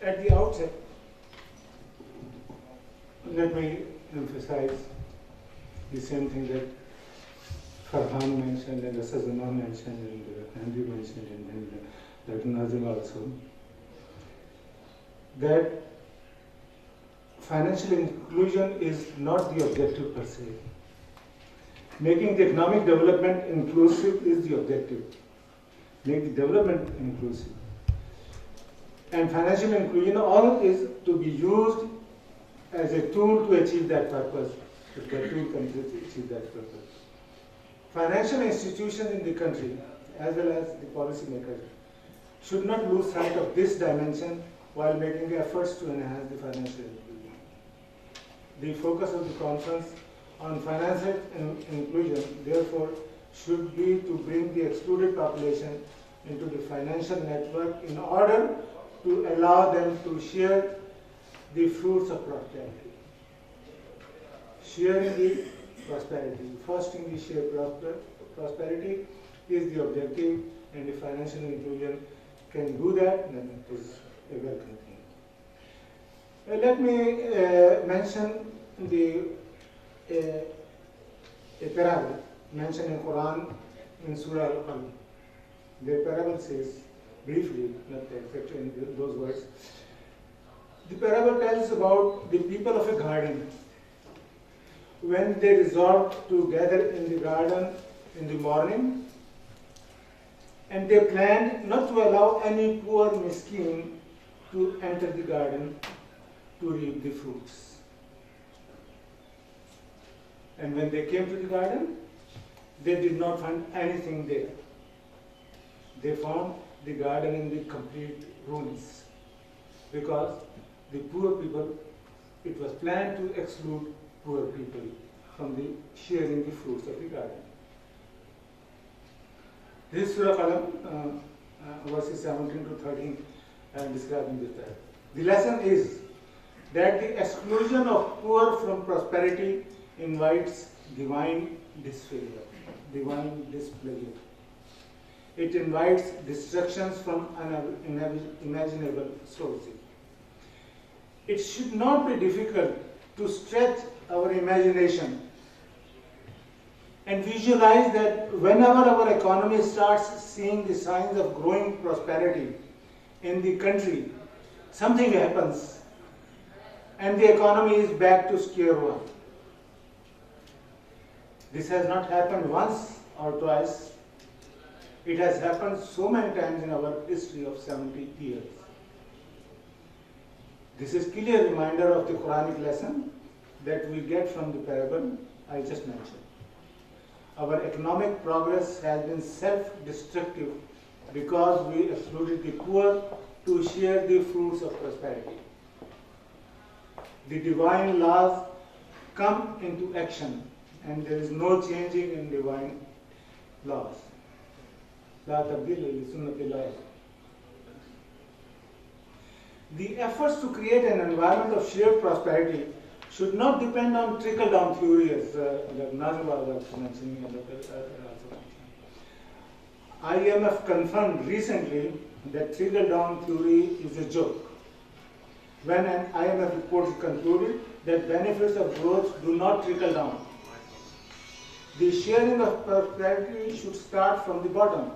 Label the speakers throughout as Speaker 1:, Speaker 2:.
Speaker 1: At the outset, let me emphasize the same thing that Farhan mentioned and Asazama mentioned and Andrew mentioned and Dr. Nazim also, that financial inclusion is not the objective per se. Making the economic development inclusive is the objective. Make the development inclusive. And financial inclusion all is to be used as a tool to achieve that purpose, if the tool can achieve that purpose. Financial institutions in the country, as well as the policymakers, should not lose sight of this dimension while making efforts to enhance the financial inclusion. The focus of the conference on financial inclusion, therefore, should be to bring the excluded population into the financial network in order to allow them to share the fruits of prosperity. Sharing the prosperity, fostering the shared prosperity is the objective, and the financial inclusion can do that, then it is a welcome thing. Let me mention a parable mentioned in Quran in Surah Al-Qalam. The parable says, briefly, not exactly in those words, the parable tells about the people of a garden when they resolved to gather in the garden in the morning, and they planned not to allow any poor miskin to enter the garden to reap the fruits. And when they came to the garden, they did not find anything there. They found the garden in the complete ruins, because the poor people, it was planned to exclude poor people from the sharing the fruits of the garden. This Surah Qalam, verses 17 to 13, describing this parable. The lesson is that the exclusion of poor from prosperity invites divine disfavor, divine displeasure. It invites destructions from unimaginable sources. It should not be difficult to stretch our imagination and visualize that whenever our economy starts seeing the signs of growing prosperity in the country, something happens and the economy is back to square one. This has not happened once or twice. It has happened so many times in our history of 70 years. This is clear reminder of the Quranic lesson that we get from the parable I just mentioned. Our economic progress has been self-destructive because we excluded the poor to share the fruits of prosperity. The divine laws come into action, and there is no changing in divine laws. La tabdila li sunnatillah. The efforts to create an environment of shared prosperity should not depend on trickle-down theory, as Nazim was also mentioning. IMF confirmed recently that trickle-down theory is a joke, when an IMF report concluded that benefits of growth do not trickle down. The sharing of prosperity should start from the bottom.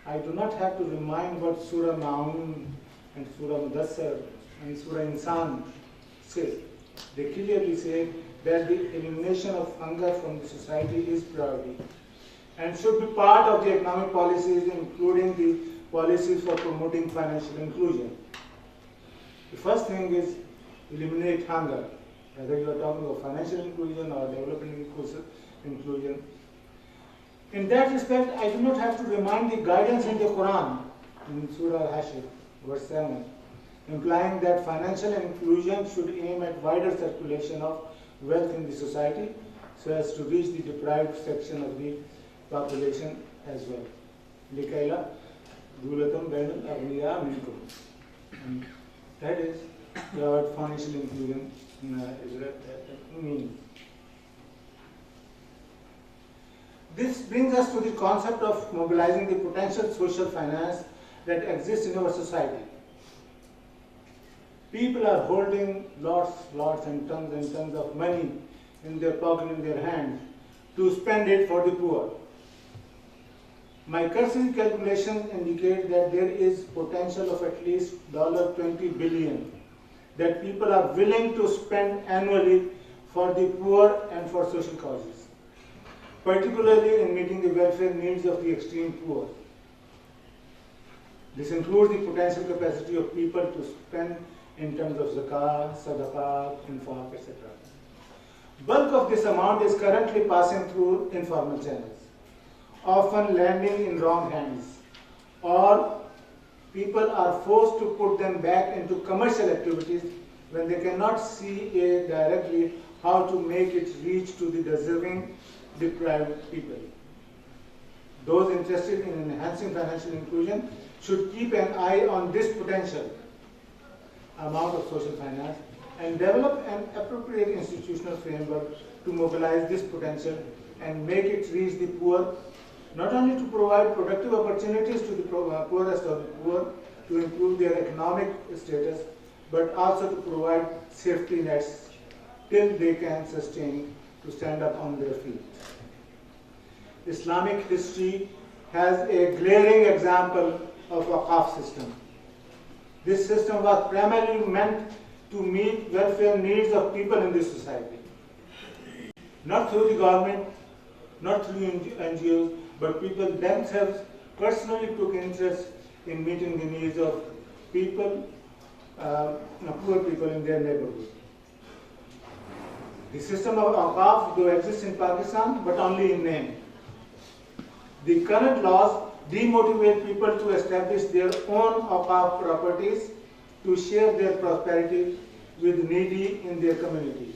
Speaker 1: I do not have to remind what Surah Ma'un and Surah Mudassar and Surah Insan say. They clearly say that the elimination of hunger from the society is priority and should be part of the economic policies, including the policies for promoting financial inclusion. The first thing is eliminate hunger, whether you are talking of financial inclusion or development inclusion. In that respect, I do not have to remind the guidance in the Quran, in Surah Al-Hashr, verse 7, implying that financial inclusion should aim at wider circulation of wealth in the society so as to reach the deprived section of the population as well. لِكَيْلَا دُولَةً بَيْنَ الْأَغْنِيَاءِ مِنْكُمْ. That is what financial inclusion means. This brings us to the concept of mobilizing the potential social finance that exists in our society. People are holding lots and tons of money in their pocket, in their hand, to spend it for the poor. My cursory calculations indicate that there is potential of at least $20 billion that people are willing to spend annually for the poor and for social causes, particularly in meeting the welfare needs of the extreme poor. This includes the potential capacity of people to spend in terms of zakah, sadaqah, infaq, etc. Bulk of this amount is currently passing through informal channels, often landing in wrong hands, or people are forced to put them back into commercial activities when they cannot see directly how to make it reach to the deserving, deprived people. Those interested in enhancing financial inclusion should keep an eye on this potential amount of social finance and develop an appropriate institutional framework to mobilize this potential and make it reach the poor, not only to provide productive opportunities to the poorest of the poor to improve their economic status, but also to provide safety nets till they can sustain to stand up on their feet. Islamic history has a glaring example of a waqf system. This system was primarily meant to meet welfare needs of people in this society. Not through the government, not through NGOs, but people themselves personally took interest in meeting the needs of people, poor people in their neighborhood. The system of waqf do exist in Pakistan, but only in name. The current laws demotivate people to establish their own waqf properties to share their prosperity with needy in their community.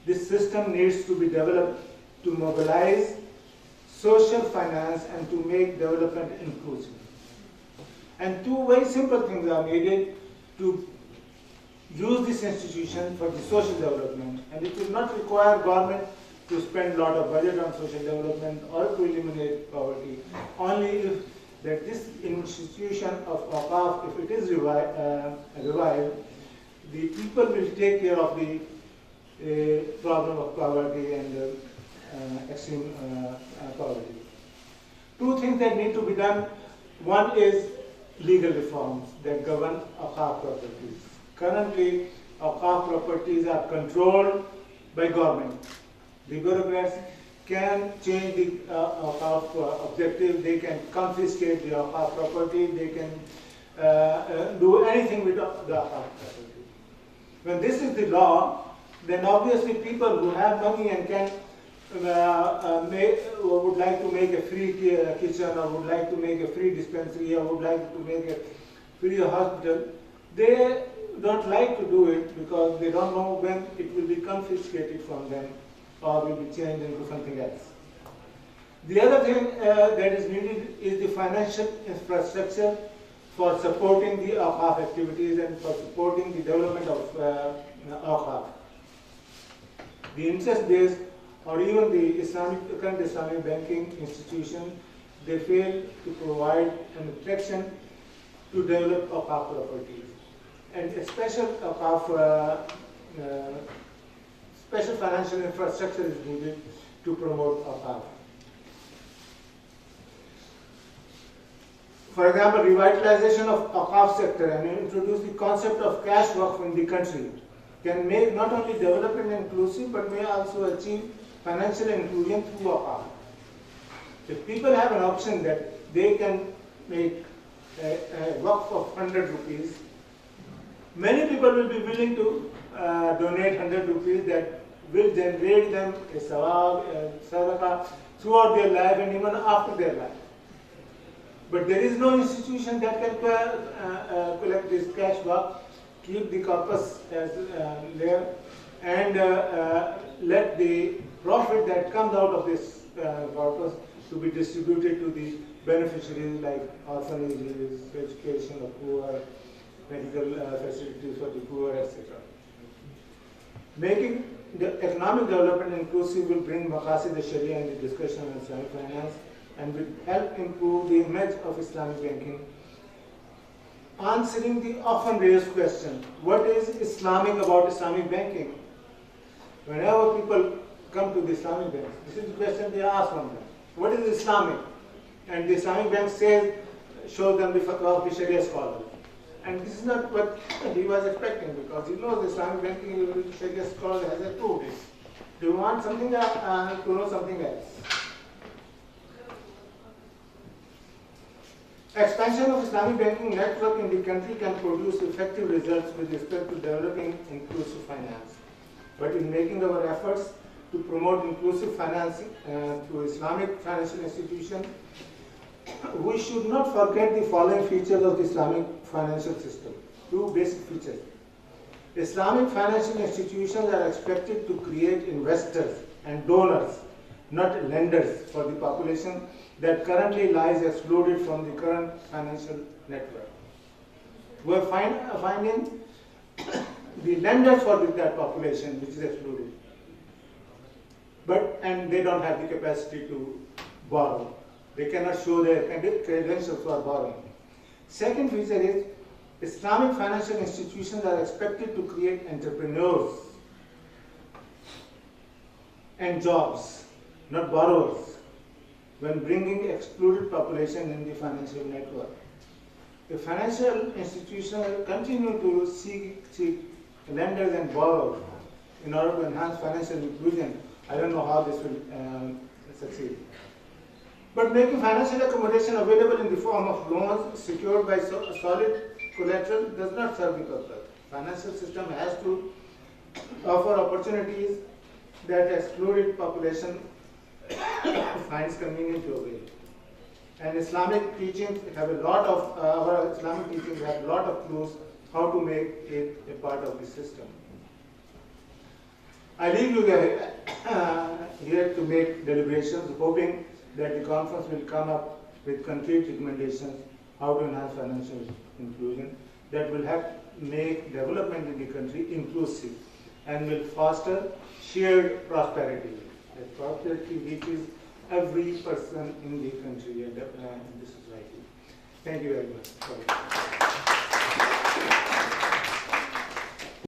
Speaker 1: This system needs to be developed to mobilize social finance and to make development inclusive. And two very simple things are needed to use this institution for the social development. And it will not require government to spend a lot of budget on social development or to eliminate poverty. Only if that this institution of waqf, if it is revived, the people will take care of the problem of poverty and extreme poverty. Two things that need to be done. One is legal reforms that govern waqf properties. Currently, waqf properties are controlled by government. The bureaucrats can change the waqf objective, they can confiscate the waqf property, they can do anything with the waqf property. When this is the law, then obviously people who have money and can would like to make a free kitchen, or would like to make a free dispensary, or would like to make a free hospital, they don't like to do it because they don't know when it will be confiscated from them or will be changed into something else. The other thing that is needed is the financial infrastructure for supporting the waqf activities and for supporting the development of waqf. The interest-based or even the current Islamic banking institution, they fail to provide an attraction to develop waqf properties. And a special special financial infrastructure is needed to promote waqf. For example, revitalization of waqf sector and introduce the concept of cash waqf in the country can make not only development inclusive but may also achieve financial inclusion through waqf. If people have an option that they can make a waqf of 100 rupees, many people will be willing to donate 100 rupees that will generate them a sawab, a sadaqah throughout their life and even after their life. But there is no institution that can collect this cash waqf, keep the corpus as there, and let the profit that comes out of this corpus to be distributed to the beneficiaries like orphanages, education of poor, medical facilities for the poor, etc. Making the economic development inclusive will bring maqasid al-sharia in the discussion on Islamic finance and will help improve the image of Islamic banking. Answering the often raised question, what is Islamic about Islamic banking? Whenever people come to the Islamic banks, this is the question they ask from them. What is Islamic? And the Islamic bank shows them the fatwa of the Sharia scholar. And this is not what he was expecting, because he knows the Islamic banking Sharia scholar has approved it. Do you want something to know something else? Expansion of Islamic banking network in the country can produce effective results with respect to developing inclusive finance. But in making our efforts to promote inclusive financing through Islamic financial institutions, we should not forget the following features of the Islamic financial system. Two basic features. Islamic financial institutions are expected to create investors and donors, not lenders, for the population that currently lies excluded from the current financial network. We are finding the lenders for that population which is excluded, and they don't have the capacity to borrow. They cannot show their credentials for borrowing. Second feature is Islamic financial institutions are expected to create entrepreneurs and jobs, not borrowers, when bringing excluded population in the financial network. The financial institutions continue to seek lenders and borrowers in order to enhance financial inclusion. I don't know how this will succeed. But making financial accommodation available in the form of loans secured by solid collateral does not serve the purpose. Financial system has to offer opportunities that excluded population finds convenient to avail. And Islamic teachings have a lot of, our Islamic teachings have a lot of clues how to make it a part of the system. I leave you here to make deliberations, hoping that the conference will come up with concrete recommendations how to enhance financial inclusion that will help make development in the country inclusive and will foster shared prosperity. That prosperity reaches every person in the country and in the society. Thank you very much.